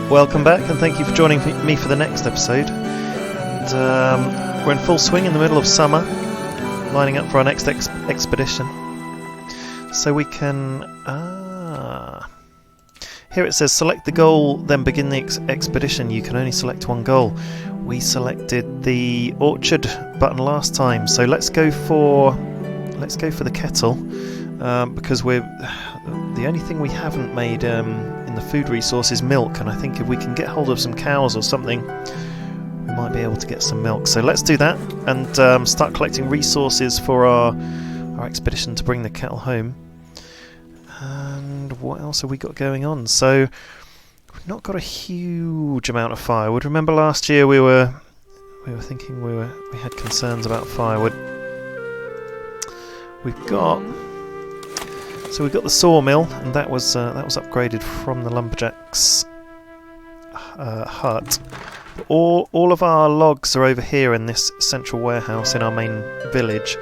Welcome back, and thank you for joining me for the next episode. And, we're in full swing in the middle of summer, lining up for our next expedition. So we can... Here it says select the goal, then begin the expedition. You can only select one goal. We selected the orchard button last time, so let's go for the kettle, because the only thing we haven't made in the food resource is milk, and I think if we can get hold of some cows or something, we might be able to get some milk. So let's do that and start collecting resources for our expedition to bring the kettle home. And what else have we got going on? So we've not got a huge amount of firewood. Remember last year we were thinking we had concerns about firewood. We've got the sawmill, and that was upgraded from the lumberjacks' hut. But all of our logs are over here in this central warehouse in our main village.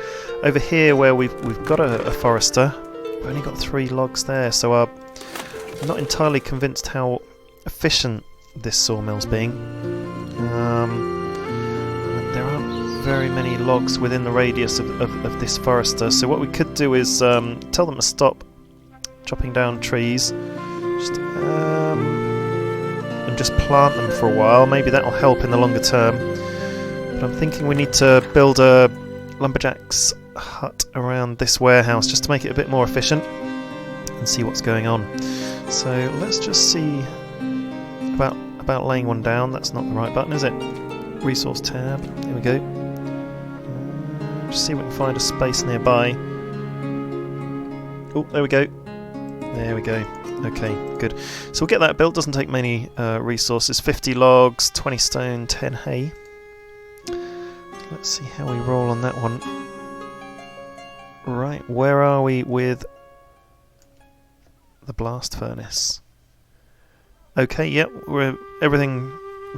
Over here, where we've got a forester, we've only got 3 logs there. So I'm not entirely convinced how efficient this sawmill's being. There aren't very many logs within the radius of this forester, so what we could do is tell them to stop chopping down trees, and just plant them for a while. Maybe that'll help in the longer term. But I'm thinking we need to build a lumberjack's hut around this warehouse just to make it a bit more efficient and see what's going on. So let's just see about laying one down. That's not the right button, is it? Resource tab. Here we go. Just see if we can find a space nearby. Oh, there we go. There we go. Okay, good. So we'll get that built. Doesn't take many resources. 50 logs, 20 stone, 10 hay. Let's see how we roll on that one. Right, where are we with the blast furnace? Okay, yep, we're everything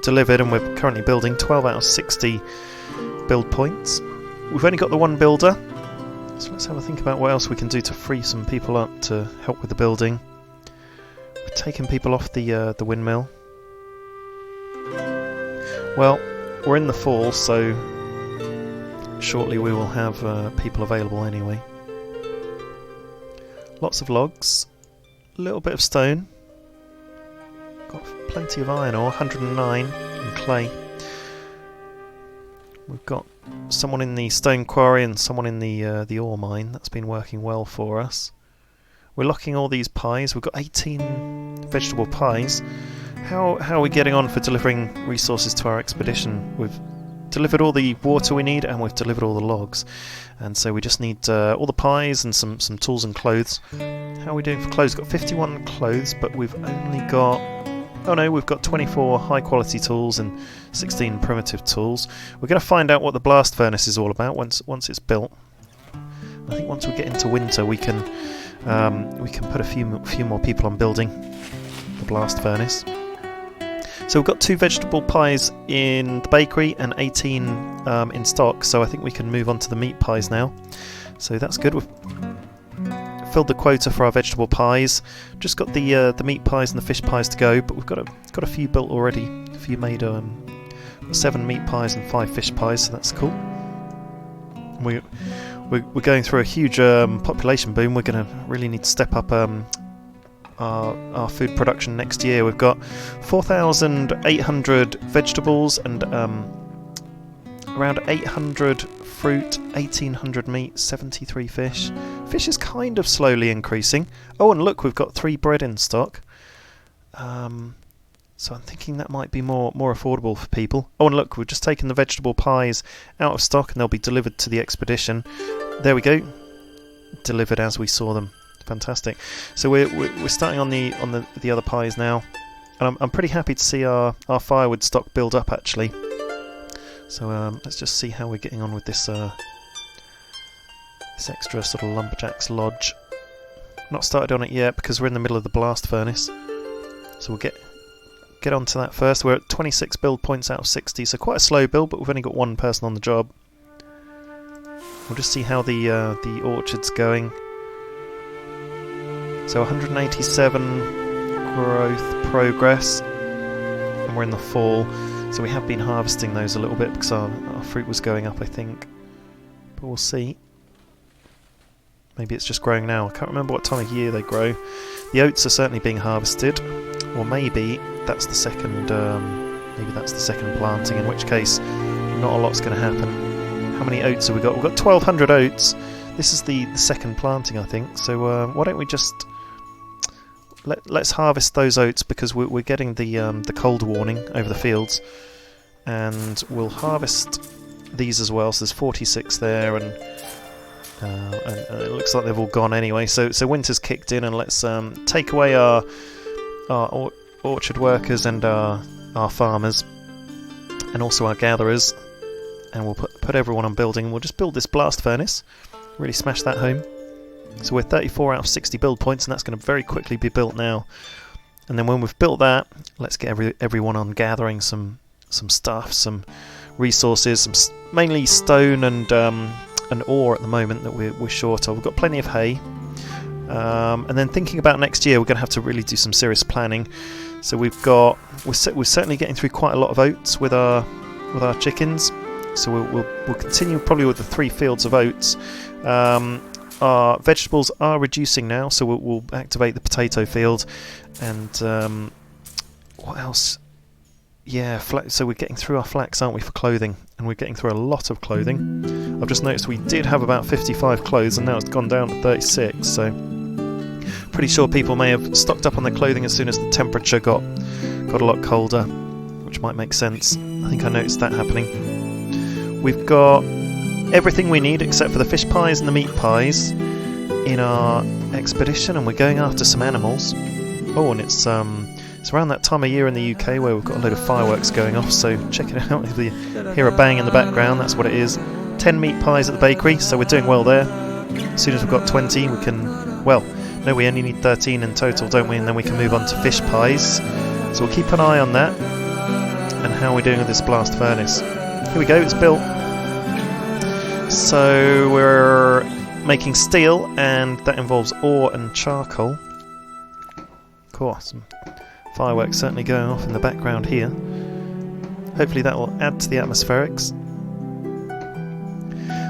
delivered, and we're currently building 12 out of 60 build points. We've only got the one builder, so let's have a think about what else we can do to free some people up to help with the building. We're taking people off the windmill. Well, we're in the fall, so shortly we will have people available anyway. Lots of logs, a little bit of stone. Got plenty of iron ore, 109, and clay. We've got someone in the stone quarry and someone in the ore mine. That's been working well for us. We're locking all these pies. We've got 18 vegetable pies. How are we getting on for delivering resources to our expedition? We've delivered all the water we need, and we've delivered all the logs. And so we just need all the pies and some tools and clothes. How are we doing for clothes? We've got 51 clothes, but we've only got... Oh no, we've got 24 high quality tools and 16 primitive tools. We're going to find out what the blast furnace is all about once it's built. I think once we get into winter we can put a few more people on building the blast furnace. So we've got 2 vegetable pies in the bakery and 18 in stock, so I think we can move on to the meat pies now. So that's good. We've filled the quota for our vegetable pies. Just got the meat pies and the fish pies to go, but we've got a few built already. A few made 7 meat pies and 5 fish pies, so that's cool. We're going through a huge population boom. We're going to really need to step up our food production next year. We've got 4,800 vegetables and around 800 fruit, 1,800 meat, 73 fish. Fish is kind of slowly increasing. Oh, and look, we've got 3 bread in stock. So I'm thinking that might be more affordable for people. Oh, and look, we've just taken the vegetable pies out of stock, and they'll be delivered to the expedition. There we go. Delivered as we saw them. Fantastic. So we're starting on the other pies now, and I'm pretty happy to see our firewood stock build up actually. So let's just see how we're getting on with this extra sort of lumberjack's lodge. Not started on it yet because we're in the middle of the blast furnace. So we'll get onto that first. We're at 26 build points out of 60, so quite a slow build, but we've only got one person on the job. We'll just see how the orchard's going. So 187 growth progress. and we're in the fall, so we have been harvesting those a little bit because our fruit was going up, I think. But we'll see. Maybe it's just growing now. I can't remember what time of year they grow. The oats are certainly being harvested, or maybe that's the second. Maybe that's the second planting. In which case, not a lot's going to happen. How many oats have we got? We've got 1,200 oats. This is the second planting, I think. So why don't we just let's harvest those oats, because we're getting the cold warning over the fields, and we'll harvest these as well. So there's 46 there, and it looks like they've all gone anyway. So winter's kicked in, and let's take away our orchard workers and our farmers, and also our gatherers, and we'll put everyone on building. We'll just build this blast furnace, really smash that home. So we're 34 out of 60 build points, and that's going to very quickly be built now. And then when we've built that, let's get everyone on gathering some stuff, some resources, mainly stone and ore at the moment that we're short of. We've got plenty of hay. And then thinking about next year, we're going to have to really do some serious planning. So we're certainly getting through quite a lot of oats with our chickens. So we'll continue probably with the 3 fields of oats. Our vegetables are reducing now, so we'll activate the potato field. And what else? Yeah, so we're getting through our flax, aren't we, for clothing? And we're getting through a lot of clothing. I've just noticed we did have about 55 clothes, and now it's gone down to 36. So pretty sure people may have stocked up on their clothing as soon as the temperature got a lot colder, which might make sense. I think I noticed that happening. We've got everything we need except for the fish pies and the meat pies in our expedition, and we're going after some animals. Oh, and it's around that time of year in the UK where we've got a load of fireworks going off, so check it out. If you hear a bang in the background, that's what it is. 10 meat pies at the bakery, so we're doing well there. As soon as we've got 20, we can... Well, no, we only need 13 in total, don't we? And then we can move on to fish pies. So we'll keep an eye on that, and how we're doing with this blast furnace. Here we go, it's built. So we're making steel, and that involves ore and charcoal. Cool, some fireworks certainly going off in the background here. Hopefully that will add to the atmospherics.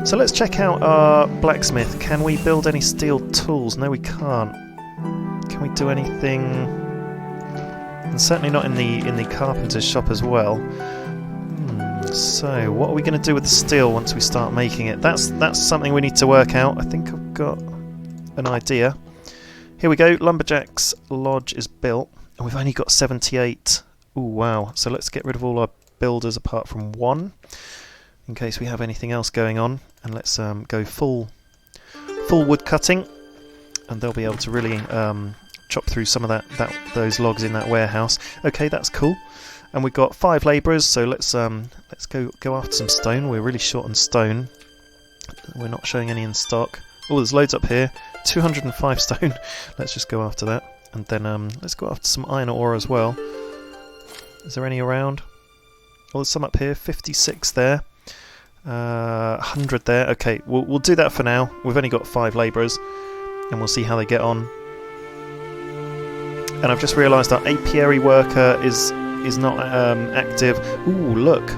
So let's check out our blacksmith. Can we build any steel tools? No, we can't. Can we do anything? And certainly not in the carpenter's shop as well. So what are we going to do with the steel once we start making it? That's something we need to work out. I think I've got an idea. Here we go. Lumberjack's lodge is built, and we've only got 78. Ooh, wow. So let's get rid of all our builders apart from one, in case we have anything else going on. And let's go full wood cutting, and they'll be able to really chop through some of those logs in that warehouse. Okay, that's cool. And we've got 5 labourers, so let's go after some stone. We're really short on stone. We're not showing any in stock. Oh, there's loads up here. 205 stone. Let's just go after that. And then let's go after some iron ore as well. Is there any around? Oh, there's some up here. 56 there. 100 there. Okay, we'll do that for now. We've only got 5 labourers, and we'll see how they get on. And I've just realised our apiary worker is not active. Ooh, look.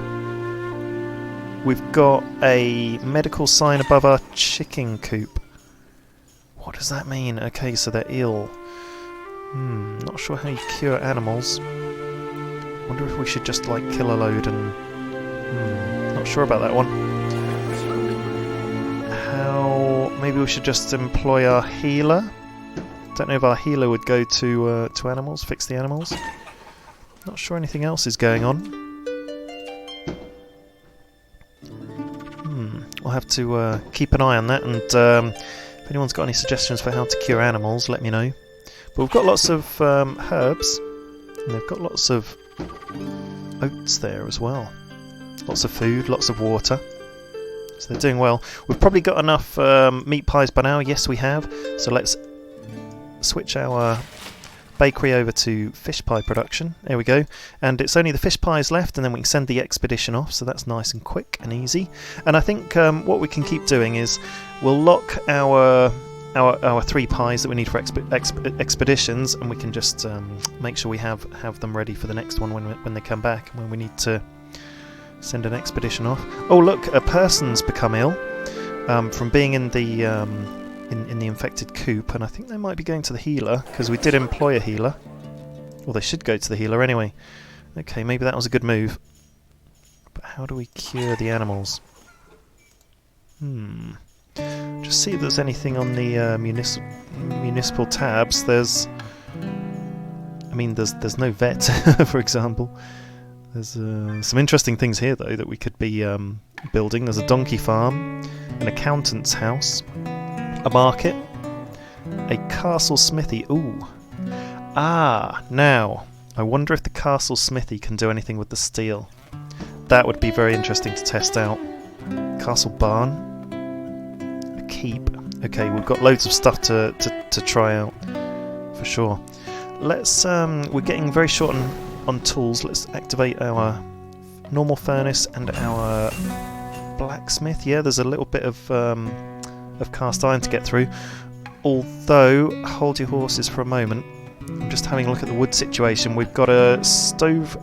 We've got a medical sign above our chicken coop. What does that mean? Okay, so they're ill. Not sure how you cure animals. Wonder if we should just like kill a load and... not sure about that one. Maybe we should just employ our healer? Don't know if our healer would go to animals, fix the animals. Not sure anything else is going on. We'll have to keep an eye on that, and if anyone's got any suggestions for how to cure animals, let me know. But we've got lots of herbs, and they've got lots of oats there as well. Lots of food, lots of water. So they're doing well. We've probably got enough meat pies by now. Yes, we have. So let's switch our bakery over to fish pie production. There we go. And it's only the fish pies left, and then we can send the expedition off, so that's nice and quick and easy. And I think what we can keep doing is we'll lock our our 3 pies that we need for expeditions, and we can just make sure we have them ready for the next one when they come back, and when we need to send an expedition off. Oh look, a person's become ill from being in the infected coop, and I think they might be going to the healer, because we did employ a healer. Well, they should go to the healer anyway. Okay, maybe that was a good move. But how do we cure the animals? Just see if there's anything on the municipal tabs. There's no vet, for example. There's some interesting things here though that we could be building. There's a donkey farm, an accountant's house, a market, a castle smithy. Ooh. Now I wonder if the castle smithy can do anything with the steel. That would be very interesting to test out. Castle barn, a keep. Okay, we've got loads of stuff to try out for sure. Let's we're getting very short on tools. Let's activate our normal furnace and our blacksmith. Yeah, there's a little bit of cast iron to get through. Although, hold your horses for a moment. I'm just having a look at the wood situation. We've got a stove,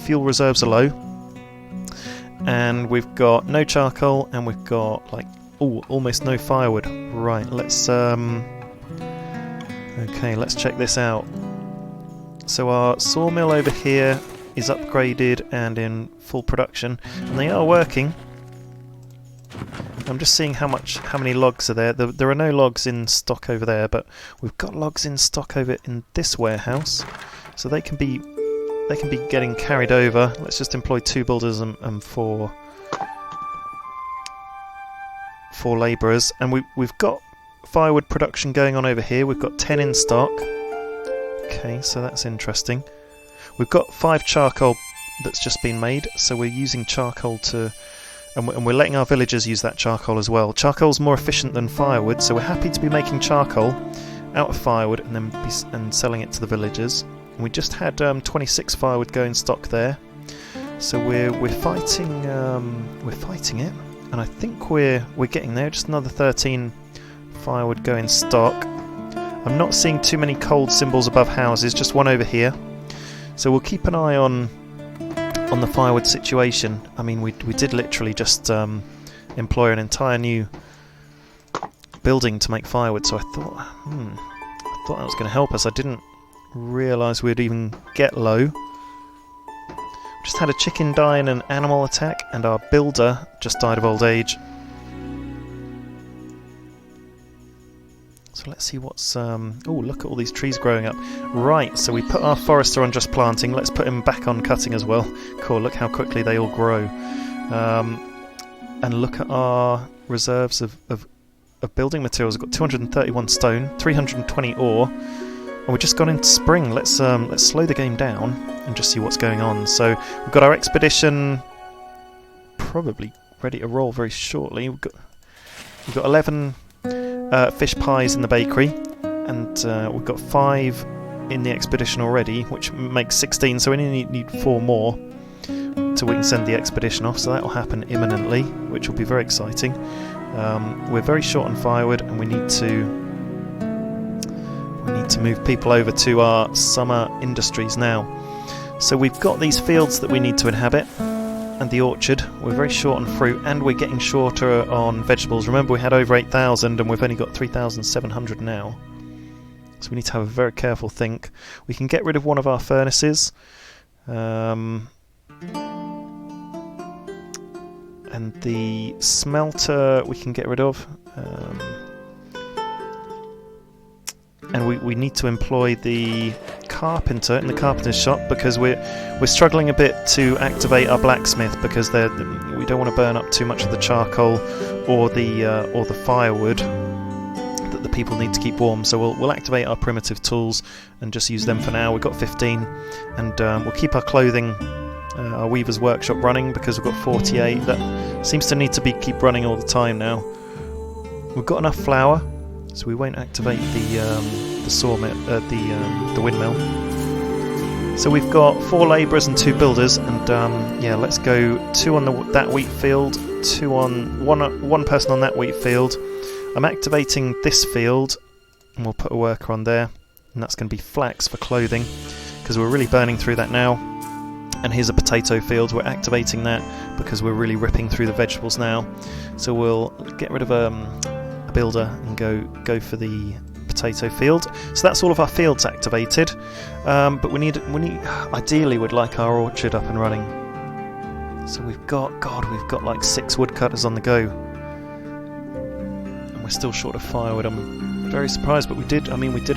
fuel reserves are low, and we've got no charcoal, and we've got like almost no firewood. Right, let's okay, let's check this out. So our sawmill over here is upgraded and in full production, and they are working. I'm just seeing how many logs are there. There are no logs in stock over there, but we've got logs in stock over in this warehouse, so they can be getting carried over. Let's just employ 2 builders and 4 labourers, and we've got firewood production going on over here. We've got 10 in stock. Okay, so that's interesting. We've got 5 charcoal that's just been made, so we're using charcoal to. And we're letting our villagers use that charcoal as well. Charcoal's more efficient than firewood, so we're happy to be making charcoal out of firewood and then selling it to the villagers. And we just had 26 firewood go in stock there, so we're fighting it, and I think we're getting there. Just another 13 firewood go in stock. I'm not seeing too many cold symbols above houses, just one over here. So we'll keep an eye on the firewood situation. I mean, we did literally just employ an entire new building to make firewood, so I thought that was going to help us. I didn't realise we'd even get low. Just had a chicken die in an animal attack, and our builder just died of old age. So let's see what's... oh, look at all these trees growing up. Right, so we put our forester on just planting. Let's put him back on cutting as well. Cool, look how quickly they all grow. And look at our reserves of building materials. We've got 231 stone, 320 ore, and we've just gone into spring. Let's slow the game down and just see what's going on. So we've got our expedition probably ready to roll very shortly. We've got 11... fish pies in the bakery, and we've got 5 in the expedition already, which makes 16, so we only need 4 more till we can send the expedition off, so that will happen imminently, which will be very exciting. We're very short on firewood, and we need to move people over to our summer industries now. So we've got these fields that we need to inhabit, and the orchard. We're very short on fruit, and we're getting shorter on vegetables. Remember, we had over 8,000 and we've only got 3,700 now, so we need to have a very careful think. We can get rid of one of our furnaces, and the smelter we can get rid of, and we need to employ the carpenter in the carpenter's shop, because we're struggling a bit to activate our blacksmith, because we don't want to burn up too much of the charcoal or the firewood that the people need to keep warm. So we'll activate our primitive tools and just use them for now. We've got 15, and we'll keep our clothing, our weaver's workshop running, because we've got 48. That seems to need to keep running all the time now. We've got enough flour, so we won't activate the sawmill, the windmill. So we've got 4 labourers and 2 builders, and yeah, let's go 2 on that wheat field, 2 on one person on that wheat field. I'm activating this field, and we'll put a worker on there, and that's going to be flax for clothing, because we're really burning through that now. And here's a potato field, we're activating that because we're really ripping through the vegetables now. So we'll get rid of a builder and go for the potato field. So that's all of our fields activated, but we need ideally we'd like our orchard up and running. So we've got like 6 woodcutters on the go, and we're still short of firewood. I'm very surprised, but we did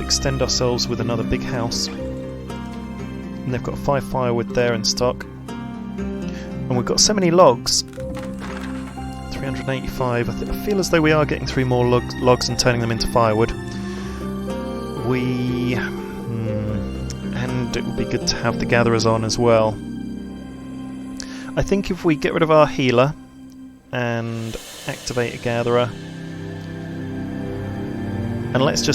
extend ourselves with another big house, and they've got 5 firewood there in stock, and we've got so many logs. 385. I feel as though we are getting through more logs and turning them into firewood. And it would be good to have the gatherers on as well. I think if we get rid of our healer and activate a gatherer, and let's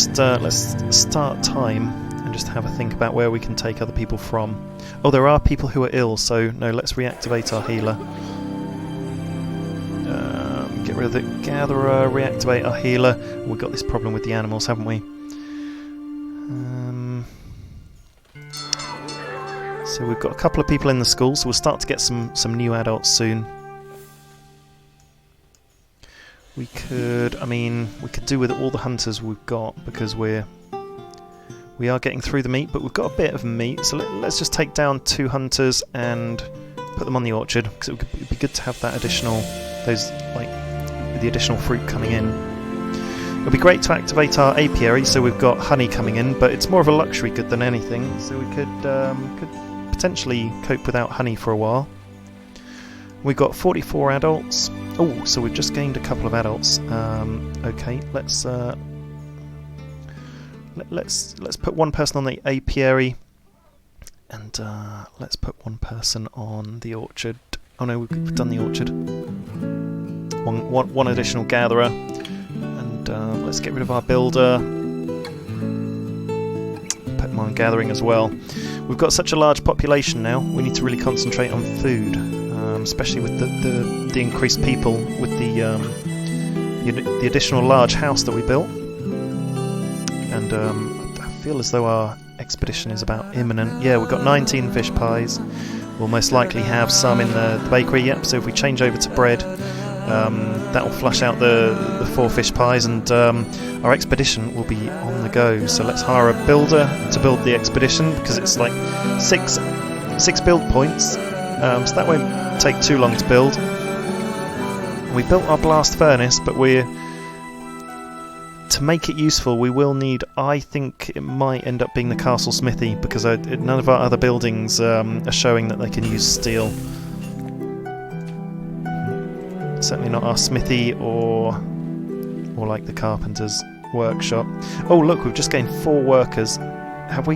start time and just have a think about where we can take other people from. Oh, there are people who are ill, so no, let's reactivate our healer. Get rid of the gatherer, reactivate our healer. We've got this problem with the animals, haven't we? So we've got a couple of people in the school, so we'll start to get some new adults soon. We could do with all the hunters we've got, because we are getting through the meat, but we've got a bit of meat, so let's just take down 2 hunters and put them on the orchard, because it would be good to have that additional, the additional fruit coming in. It would be great to activate our apiary, so we've got honey coming in, but it's more of a luxury good than anything, so we could potentially cope without honey for a while. We've got 44 adults. Oh, so we've just gained a couple of adults. Okay, let's put one person on the apiary, and let's put one person on the orchard. Oh no, we've done the orchard. One additional gatherer, and let's get rid of our builder. Put him on gathering as well. We've got such a large population now. We need to really concentrate on food, especially with the increased people, with the additional large house that we built. And I feel as though our expedition is about imminent. Yeah, we've got 19 fish pies. We'll most likely have some in the bakery. Yep. So if we change over to bread, that will flush out the 4 fish pies, and our expedition will be on the go. So let's hire a builder to build the expedition, because it's like 6 build points, so that won't take too long to build. We built our blast furnace, but to make it useful we will need, I think it might end up being the castle smithy, because none of our other buildings are showing that they can use steel. Certainly not our smithy or like the carpenter's workshop. Oh look, we've just gained 4 workers. Have we?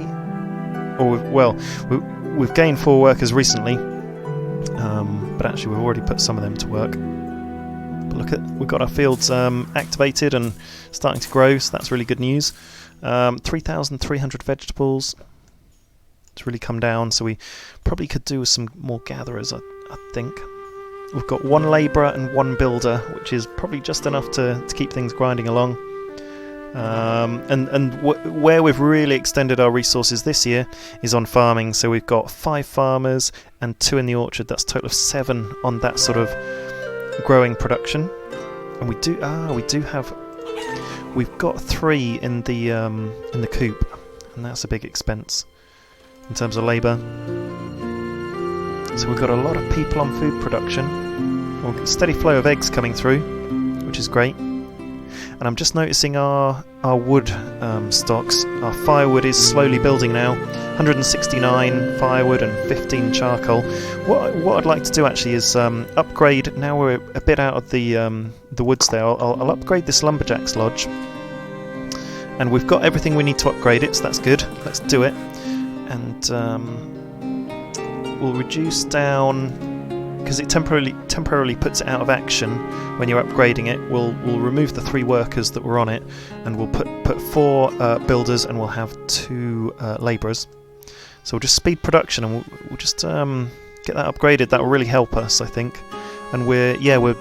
We've gained 4 workers recently, but actually we've already put some of them to work. But look, we've got our fields activated and starting to grow, so that's really good news. 3,300 vegetables. It's really come down, so we probably could do with some more gatherers, I think. We've got 1 labourer and 1 builder, which is probably just enough to keep things grinding along. Where we've really extended our resources this year is on farming. So we've got 5 farmers and 2 in the orchard. That's a total of 7 on that sort of growing production. And we've got 3 in the coop, and that's a big expense in terms of labour. So we've got a lot of people on food production. We've got a steady flow of eggs coming through, which is great. And I'm just noticing our wood stocks. Our firewood is slowly building now. 169 firewood and 15 charcoal. What I'd like to do actually is upgrade. Now we're a bit out of the woods there. I'll upgrade this lumberjack's lodge. And we've got everything we need to upgrade it, so that's good. Let's do it. And we'll reduce down, because it temporarily puts it out of action when you're upgrading it. We'll remove the 3 workers that were on it, and we'll put 4 builders, and we'll have 2 labourers. So we'll just speed production, and we'll just get that upgraded. That will really help us, I think. And we're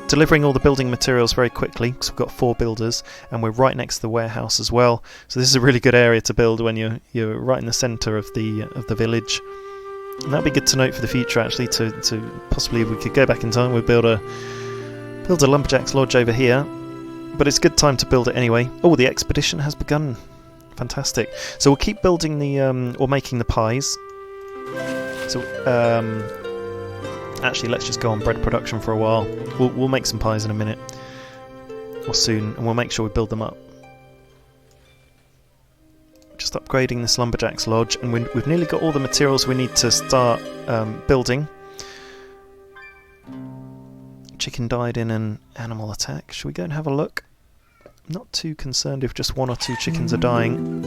delivering all the building materials very quickly because we've got 4 builders, and we're right next to the warehouse as well. So this is a really good area to build when you're right in the centre of the village. And that'd be good to note for the future, actually. To possibly, if we could go back in time, we'd build a lumberjack's lodge over here. But it's a good time to build it anyway. Oh, the expedition has begun. Fantastic. So we'll keep building or making the pies. So actually, let's just go on bread production for a while. We'll make some pies in a minute or soon, and we'll make sure we build them up. Just upgrading this lumberjack's lodge, and we've nearly got all the materials we need to start building. Chicken died in an animal attack. Shall we go and have a look? Not too concerned if just 1 or 2 chickens are dying.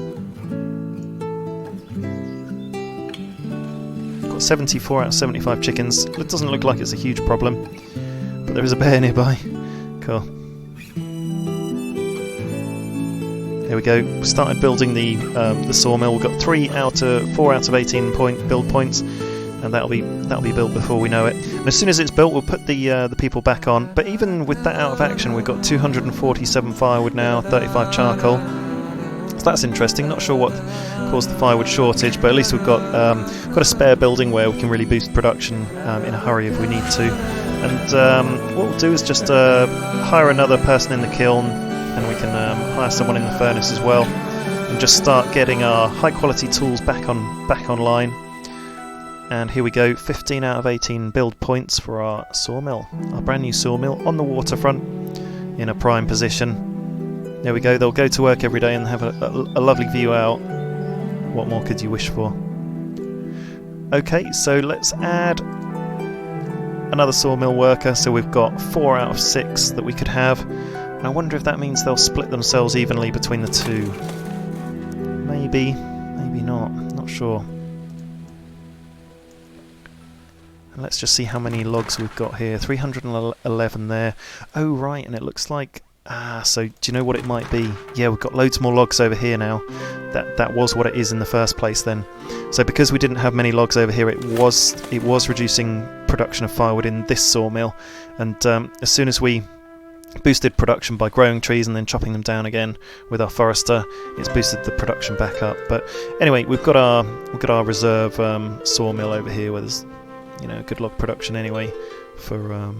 Got 74 out of 75 chickens. It doesn't look like it's a huge problem, but there is a bear nearby. Cool. There we go. We started building the sawmill. We've got 4 out of 18 build points, and that'll be built before we know it. And as soon as it's built, we'll put the people back on. But even with that out of action, we've got 247 firewood now, 35 charcoal. So that's interesting. Not sure what caused the firewood shortage, but at least we've got a spare building where we can really boost production in a hurry if we need to. And what we'll do is just hire another person in the kiln, and we can hire someone in the furnace as well, and just start getting our high quality tools back online. And here we go, 15 out of 18 build points for our sawmill, our brand new sawmill on the waterfront in a prime position. There we go, they'll go to work every day and have a lovely view out. What more could you wish for? Okay, so let's add another sawmill worker, so we've got 4 out of 6 that we could have. And I wonder if that means they'll split themselves evenly between the 2. Maybe, maybe not, not sure. And let's just see how many logs we've got here. 311 there. Oh right, and it looks like so do you know what it might be? Yeah, we've got loads more logs over here now. That was what it is in the first place then. So because we didn't have many logs over here, it was reducing production of firewood in this sawmill. And as soon as we boosted production by growing trees and then chopping them down again with our forester, it's boosted the production back up. But anyway, we've got our reserve sawmill over here where there's good log production anyway for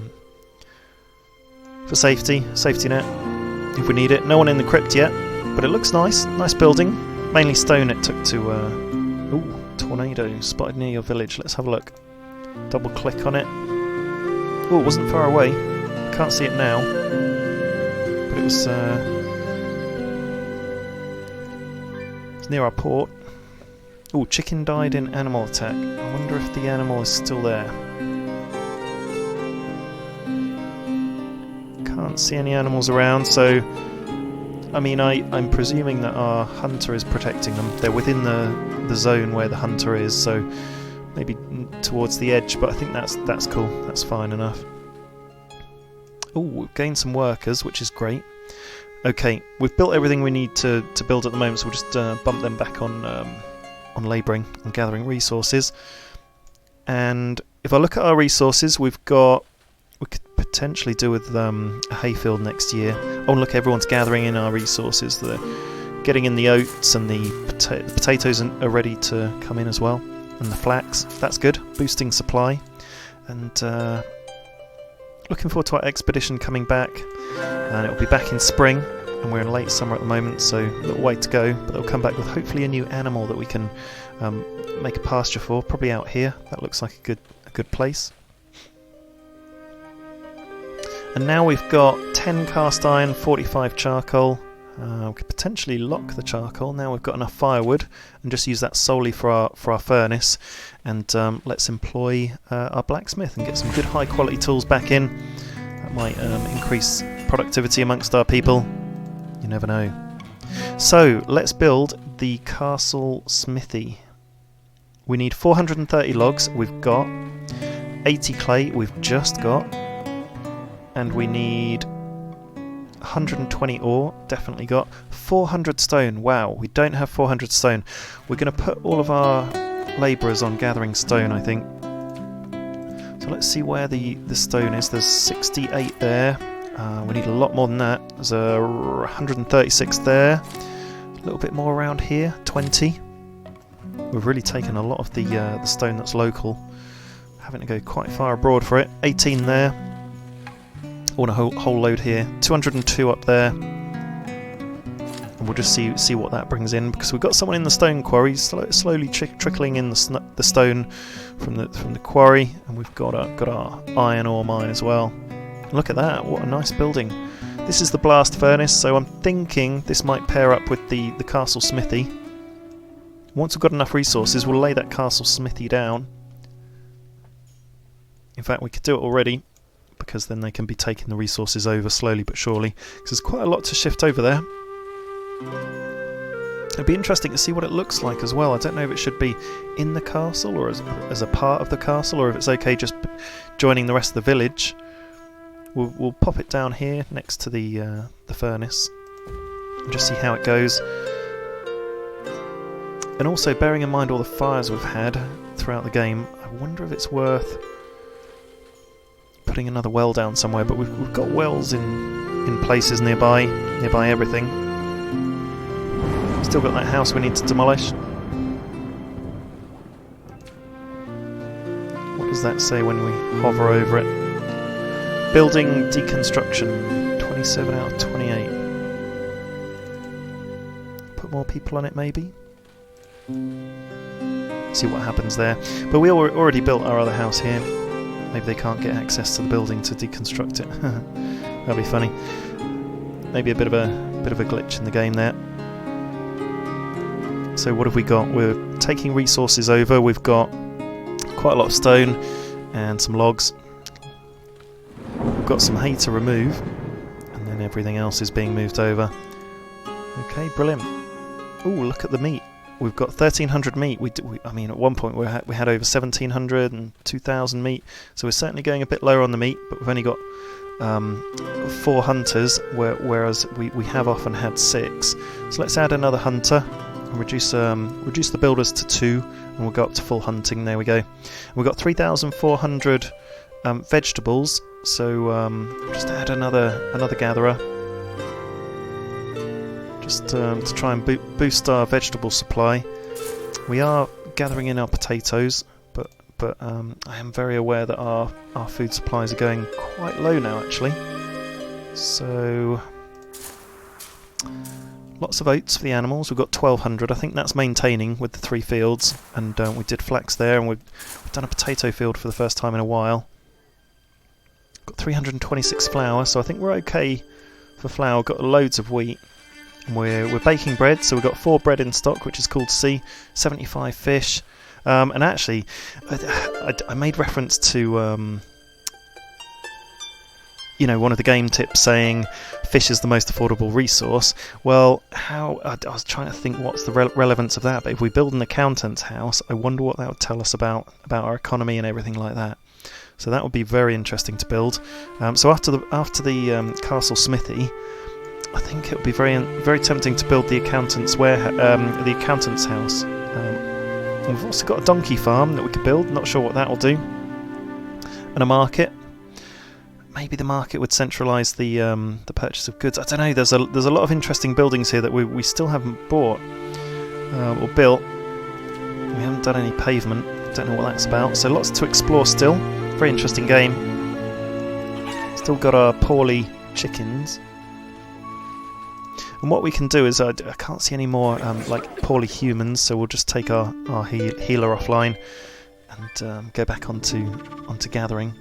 safety net if we need it. No one in the crypt yet, but it looks nice building. Mainly stone it took to tornado spotted near your village. Let's have a look. Double click on it. Oh, it wasn't far away. Can't see it now, but it was it's near our port. Oh, chicken died in animal attack. I wonder if the animal is still there. Can't see any animals around, so I mean, I'm presuming that our hunter is protecting them. They're within the zone where the hunter is, so maybe towards the edge, but I think that's cool. That's fine enough. Oh, we've gained some workers, which is great. Okay, we've built everything we need to build at the moment, so we'll just bump them back on labouring and gathering resources. And if I look at our resources, we could potentially do with a hayfield next year. Oh, and look, everyone's gathering in our resources. They're getting in the oats, and the potatoes are ready to come in as well, and the flax. That's good, boosting supply. And looking forward to our expedition coming back, and it'll be back in spring, and we're in late summer at the moment, so a little way to go, but they'll come back with hopefully a new animal that we can make a pasture for, probably out here. That looks like a good place. And now we've got 10 cast iron, 45 charcoal. We could potentially lock the charcoal. Now we've got enough firewood, and just use that solely for our furnace. And let's employ our blacksmith and get some good high quality tools back in. That might increase productivity amongst our people. You never know. So let's build the castle smithy. We need 430 logs. We've got 80 clay. We've just got. And we need 120 ore, definitely got. 400 stone, wow, we don't have 400 stone. We're going to put all of our labourers on gathering stone, I think. So let's see where the stone is. There's 68 there. We need a lot more than that. There's 136 there. A little bit more around here. 20. We've really taken a lot of the stone that's local. Having to go quite far abroad for it. 18 there. I want a whole load here. 202 up there. And we'll just see what that brings in, because we've got someone in the stone quarry slowly trickling in the stone from the quarry, and we've got our iron ore mine as well. Look at that! What a nice building. This is the blast furnace, so I'm thinking this might pair up with the castle smithy. Once we've got enough resources, we'll lay that castle smithy down. In fact, we could do it already, because then they can be taking the resources over slowly but surely, because there's quite a lot to shift over there. It'd be interesting to see what it looks like as well. I don't know if it should be in the castle or as a part of the castle, or if it's okay just joining the rest of the village. We'll pop it down here next to the furnace and just see how it goes. And also, bearing in mind all the fires we've had throughout the game, I wonder if it's worth putting another well down somewhere. But we've got wells in places nearby everything. Still got that house we need to demolish. What does that say when we hover over it? Building deconstruction, 27 out of 28. Put more people on it maybe? See what happens there. But we already built our other house here. Maybe they can't get access to the building to deconstruct it. That'll be funny. Maybe a bit of a glitch in the game there. So what have we got? We're taking resources over. We've got quite a lot of stone and some logs. We've got some hay to remove, and then everything else is being moved over. Okay, brilliant. Oh, look at the meat. We've got 1,300 meat. I mean, at one point we had over 1,700 and 2,000 meat. So we're certainly going a bit lower on the meat, but we've only got 4 hunters, whereas we have often had 6. So let's add another hunter. Reduce the builders to 2, and we'll go up to full hunting. There we go. We've got 3,400 vegetables, so just add another gatherer, just to try and boost our vegetable supply. We are gathering in our potatoes, but I am very aware that our food supplies are going quite low now, actually. So lots of oats for the animals. We've got 1,200. I think that's maintaining with the 3 fields. And we did flax there, and we've done a potato field for the first time in a while. Got 326 flour, so I think we're okay for flour. Got loads of wheat. And we're baking bread, so we've got 4 bread in stock, which is cool to see. 75 fish. And actually, I made reference to one of the game tips saying fish is the most affordable resource. Well, I was trying to think what's the relevance of that, but if we build an accountant's house, I wonder what that would tell us about our economy and everything like that. So that would be very interesting to build. So after the castle smithy, I think it would be very very tempting to build the accountant's house. We've also got a donkey farm that we could build. Not sure what that will do. And a market. Maybe the market would centralise the purchase of goods. I don't know. There's a lot of interesting buildings here that we still haven't bought or built. We haven't done any pavement. Don't know what that's about. So lots to explore still. Very interesting game. Still got our poorly chickens. And what we can do is I can't see any more like poorly humans. So we'll just take our healer offline and go back onto gathering.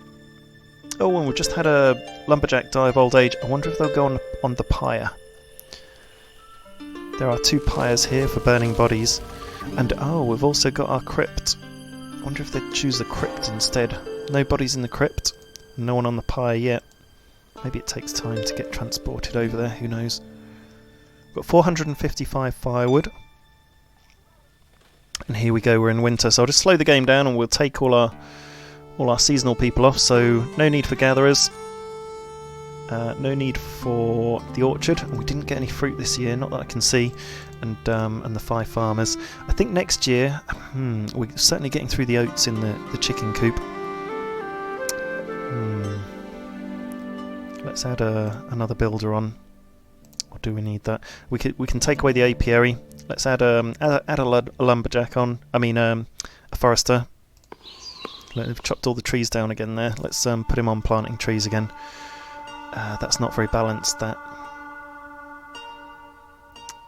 Oh, and we've just had a lumberjack die of old age. I wonder if they'll go on the pyre. There are 2 pyres here for burning bodies. And we've also got our crypt. I wonder if they'd choose the crypt instead. No bodies in the crypt. No one on the pyre yet. Maybe it takes time to get transported over there. Who knows? We've got 455 firewood. And here we go. We're in winter. So I'll just slow the game down and we'll take all our seasonal people off, so no need for gatherers, no need for the orchard, and we didn't get any fruit this year, not that I can see, and the 5 farmers. I think next year, we're certainly getting through the oats in the chicken coop. Let's add another builder on. Or do we need that? We can take away the apiary. Let's add a lumberjack on. I mean a forester. We've chopped all the trees down again there. Let's put him on planting trees again. That's not very balanced, that.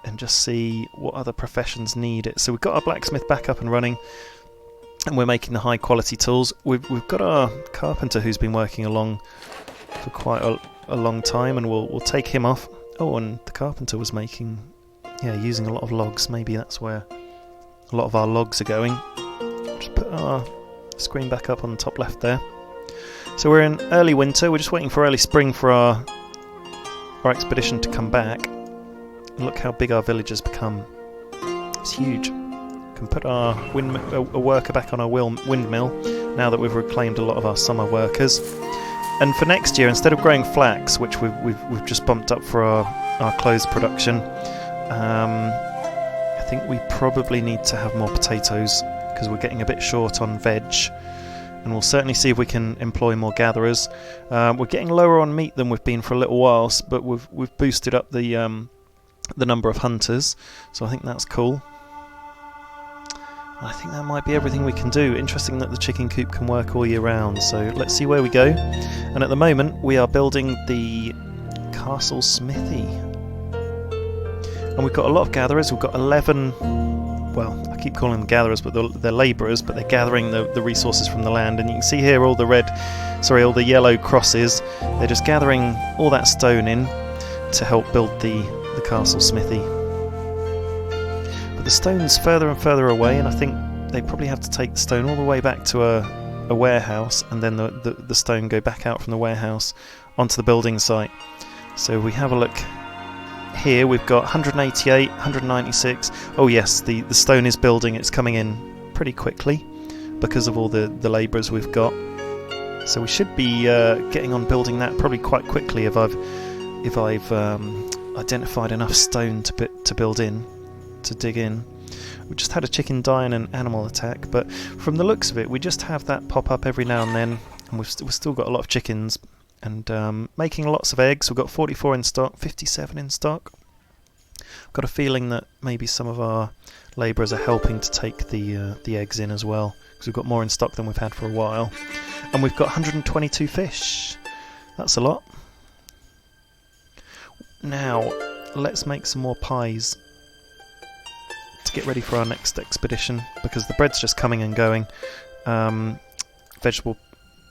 And just see what other professions need it. So we've got our blacksmith back up and running, and we're making the high quality tools. We've got our carpenter who's been working along for quite a long time, and we'll take him off. Oh, and the carpenter was using a lot of logs. Maybe that's where a lot of our logs are going. Just put our screen back up on the top left there. So we're in early winter. We're just waiting for early spring for our expedition to come back. Look how big our village has become. It's huge. We can put our a worker back on our windmill now that we've reclaimed a lot of our summer workers. And for next year, instead of growing flax, which we've just bumped up for our clothes production, I think we probably need to have more potatoes because we're getting a bit short on veg. And we'll certainly see if we can employ more gatherers. We're getting lower on meat than we've been for a little while, but we've boosted up the number of hunters, so I think that's cool. I think that might be everything we can do. Interesting that the chicken coop can work all year round, so let's see where we go. And at the moment we are building the castle smithy, and we've got a lot of gatherers. We've got 11, well, I keep calling them gatherers, but they're labourers, but they're gathering the resources from the land. And you can see here all the yellow crosses. They're just gathering all that stone in to help build the castle smithy. But the stone's further and further away, and I think they probably have to take the stone all the way back to a warehouse, and then the stone go back out from the warehouse onto the building site. So we have a look here. We've got 188, 196. Oh yes, the stone is building. It's coming in pretty quickly because of all the labourers we've got. So we should be getting on building that probably quite quickly if I've identified enough stone to build in, to dig in. We just had a chicken die in an animal attack, but from the looks of it, we just have that pop up every now and then, and we've still got a lot of chickens, and making lots of eggs. We've got 44 in stock, 57 in stock. Got a feeling that maybe some of our labourers are helping to take the eggs in as well, because we've got more in stock than we've had for a while. And we've got 122 fish. That's a lot. Now, let's make some more pies to get ready for our next expedition, because the bread's just coming and going.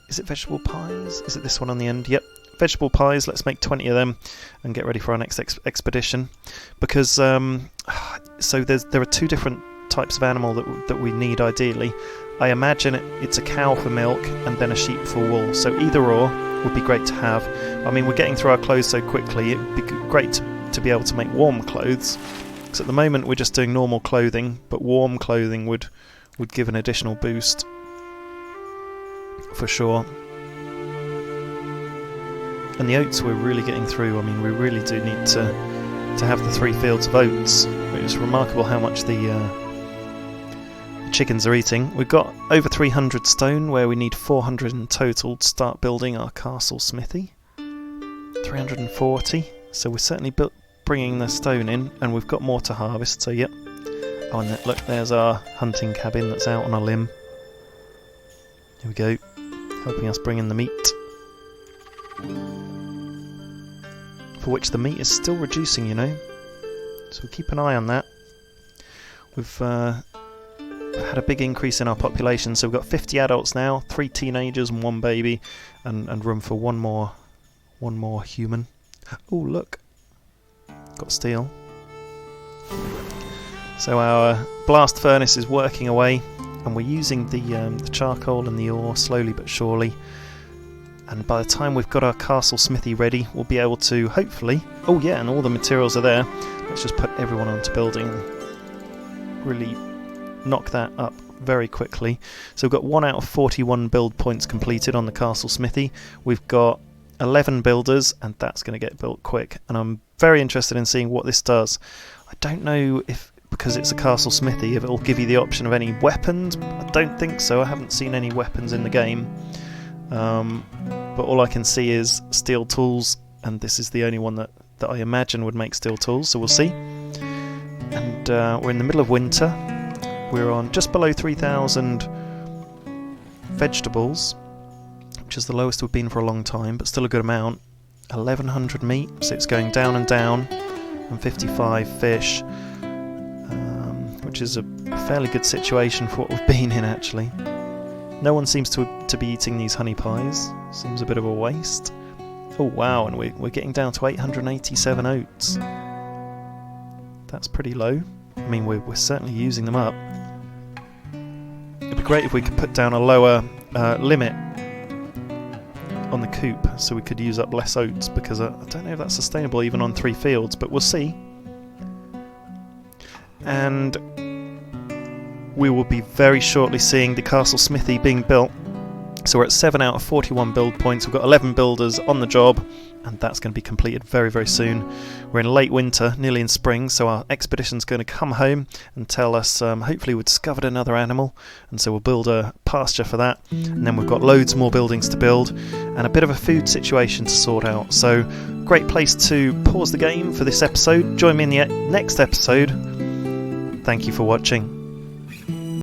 Is it vegetable pies? Is it this one on the end? Yep, vegetable pies. Let's make 20 of them and get ready for our next expedition. Because, so there are two different types of animal that we need ideally. I imagine it's a cow for milk and then a sheep for wool. So either or would be great to have. I mean, we're getting through our clothes so quickly, it would be great to be able to make warm clothes. Because at the moment we're just doing normal clothing, but warm clothing would give an additional boost. For sure. And the oats we're really getting through. I mean, we really do need to have the 3 fields of oats. It's remarkable how much the chickens are eating. We've got over 300 stone, where we need 400 in total to start building our castle smithy. 340, so we're certainly bringing the stone in, and we've got more to harvest, so yep. Oh, and look, there's our hunting cabin that's out on a limb. Here we go, helping us bring in the meat, for which the meat is still reducing, you know, so we'll keep an eye on that. We've had a big increase in our population, so we've got 50 adults now, 3 teenagers and 1 baby, and room for one more human. Oh, look, got steel. So our blast furnace is working away, and we're using the charcoal and the ore slowly but surely. And by the time we've got our castle smithy ready, we'll be able to hopefully. Oh yeah, and all the materials are there. Let's just put everyone onto building. Really knock that up very quickly. So we've got 1 out of 41 build points completed on the castle smithy. We've got 11 builders, and that's going to get built quick, and I'm very interested in seeing what this does. I don't know if, because it's a castle smithy, if it will give you the option of any weapons. I don't think so. I haven't seen any weapons in the game, but all I can see is steel tools and this is the only one that I imagine would make steel tools, so we'll see. And we're in the middle of winter. We're on just below 3,000 vegetables, which is the lowest we've been for a long time, but still a good amount. 1,100 meat, so it's going down and down, and 55 fish, which is a fairly good situation for what we've been in, actually. No one seems to be eating these honey pies. Seems a bit of a waste. Oh wow, and we're getting down to 887 oats. That's pretty low. I mean, we're certainly using them up. It'd be great if we could put down a lower limit on the coop, so we could use up less oats, because I don't know if that's sustainable even on 3 fields, but we'll see. And we will be very shortly seeing the castle smithy being built. So we're at 7 out of 41 build points. We've got 11 builders on the job, and that's going to be completed very, very soon. We're in late winter, nearly in spring, so our expedition's going to come home and tell us hopefully we've discovered another animal, and so we'll build a pasture for that. And then we've got loads more buildings to build and a bit of a food situation to sort out. So great place to pause the game for this episode. Join me in the next episode. Thank you for watching.